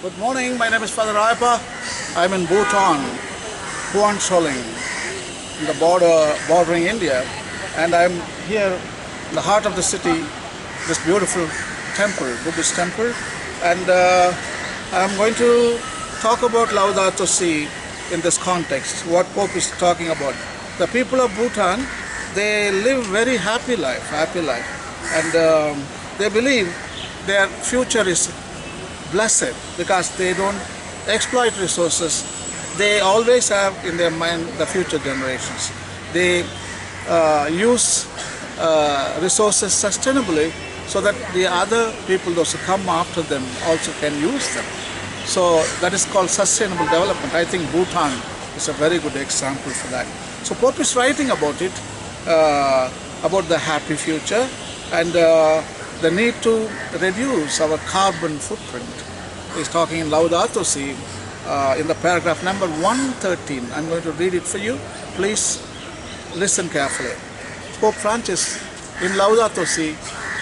Good morning, my name is Father Ayappa. I'm in Bhutan, Huan Choling, in the bordering India, and I'm here in the heart of the city, this beautiful temple, Buddhist temple, and I'm going to talk about Laudato Si in this context, what Pope is talking about. The people of Bhutan, they live very happy life, and they believe their future is blessed because they don't exploit resources. They always have in their mind the future generations. They use resources sustainably so that the other people, those who come after them, also can use them. So that is called sustainable development. I think Bhutan is a very good example for that. So Pope is writing about it, about the happy future and the need to reduce our carbon footprint. He's talking in Laudato Si in the paragraph number 113. I'm going to read it for you. Please listen carefully. Pope Francis in Laudato Si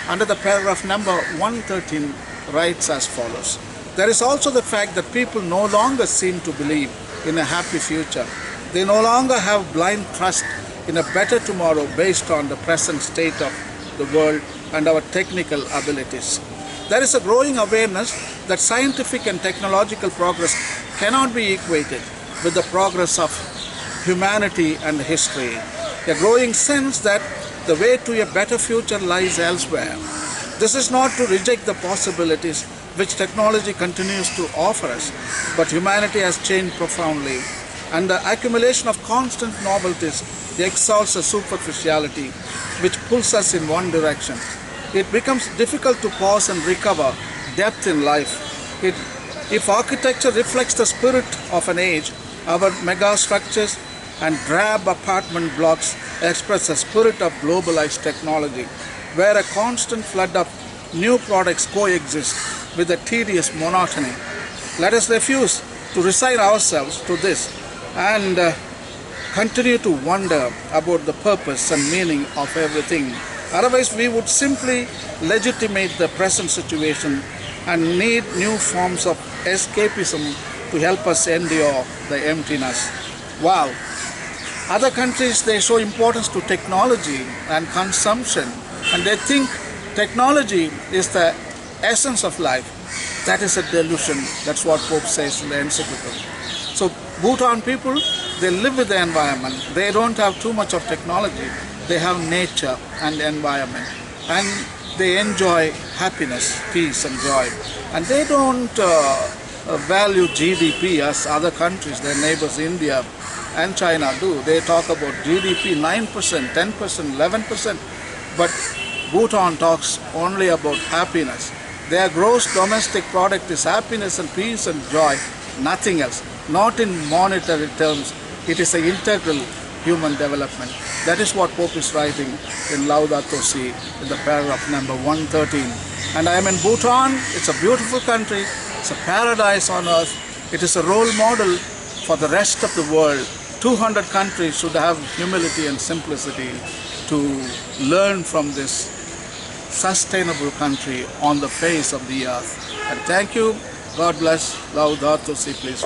under the paragraph number 113 writes as follows. There is also the fact that people no longer seem to believe in a happy future. They no longer have blind trust in a better tomorrow based on the present state of the world and our technical abilities. There is a growing awareness that scientific and technological progress cannot be equated with the progress of humanity and history. A growing sense that the way to a better future lies elsewhere. This is not to reject the possibilities which technology continues to offer us, but humanity has changed profoundly, and the accumulation of constant novelties exalts a superficiality which pulls us in one direction. It becomes difficult to pause and recover depth in life. If architecture reflects the spirit of an age, our megastructures and drab apartment blocks express the spirit of globalized technology, where a constant flood of new products coexist with a tedious monotony. Let us refuse to resign ourselves to this and continue to wonder about the purpose and meaning of everything. Otherwise, we would simply legitimate the present situation and need new forms of escapism to help us endure the emptiness. Wow! Other countries, they show importance to technology and consumption, and they think technology is the essence of life. That is a delusion. That's what Pope says in the encyclical. So Bhutan people, they live with the environment. They don't have too much of technology. They have nature and environment, and they enjoy happiness, peace and joy. And they don't value GDP as other countries, their neighbors India and China do. They talk about GDP 9%, 10%, 11%, but Bhutan talks only about happiness. Their gross domestic product is happiness and peace and joy, nothing else. Not in monetary terms, it is an integral human development. That is what Pope is writing in Laudato Si in the paragraph number 113. And I am in Bhutan. It's a beautiful country. It's a paradise on earth. It is a role model for the rest of the world. 200 countries should have humility and simplicity to learn from this sustainable country on the face of the earth. And thank you. God bless. Laudato Si, please.